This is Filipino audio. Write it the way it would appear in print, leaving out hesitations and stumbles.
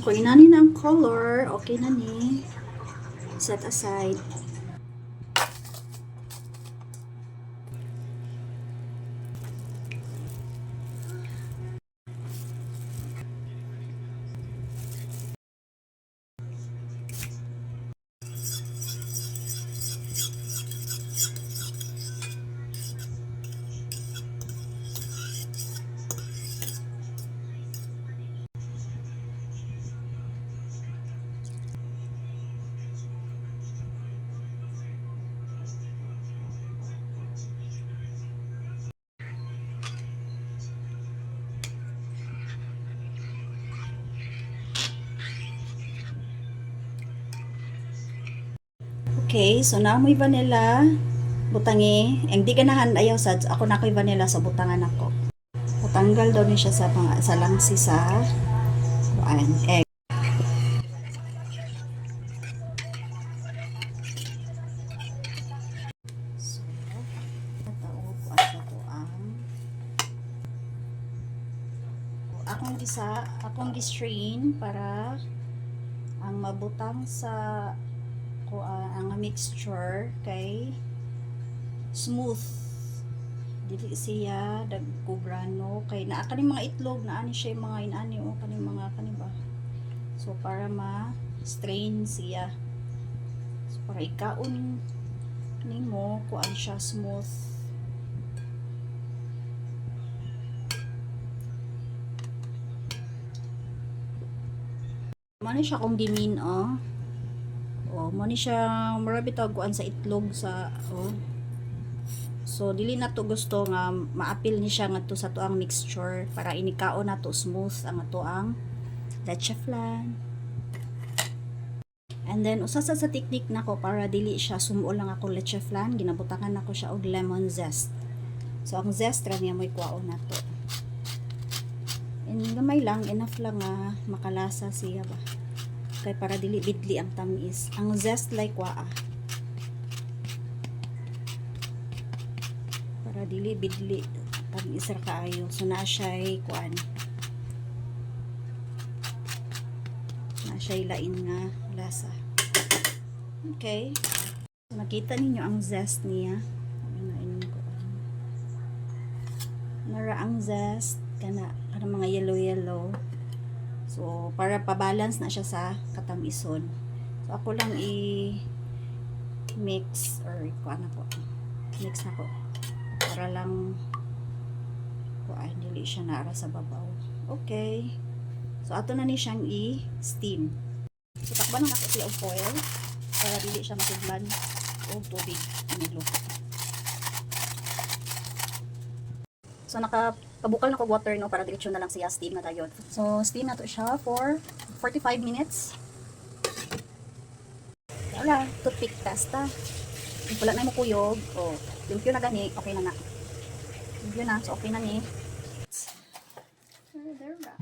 Okay na ni ang color. Okay na ni. Set aside. Okay, so naamoy vanilla, butangi. Ang di ganahan ayaw sad, ako na ko'y vanilla sa butangan ako. Patanggal daw ni siya sa mga sa langsi sa egg. So, natao ko asa ko akong gi-strain para ang mabutang sa ang mixture kay smooth, dili siya dagkubrano kay naa kani mga itlog na ani siya mga inani o kani mga kaniba, so para ma strain siya, so para ikaon nimo kuan siya smooth. Mani siya kung gimin mo ni siya murabi taguan sa itlog sa so dili na to gusto nga maapil ni siya ngadto sa tuang mixture para inikaon na to smooth ang atoang leche flan. And then usa sa technique nako para dili siya sumuol lang ako leche flan, ginabutangan nako siya og lemon zest. So ang zest ra niya mo'y kuwaon nato, and gamay lang, enough lang nga makalasa siya ba, kay para dili bidli ang tamis. Ang zest like para dili bidli tamis ra kaayo, so na siya kuan, na siya lain nga lasa. Okay, so nakita ninyo ang zest niya, nara ang zest kana mga yellow. So, para pa-balance na siya sa katamison. So, ako lang i-mix or kuan na po. Mix na po. Para lang dili siya naara sa babaw. Okay. So, ato na ni siyang i-steam. So, takban na ako siya og foil para dili siya matublan og tubig nilo. So, pabukal na ko water para diretsyo na lang siya steam na tayo. So steam na to siya for 45 minutes. Wala, toothpick testa. Wala na mo kuyog. Limpyo na gani, okay na na. Limpyo na, so okay na ni. There ba?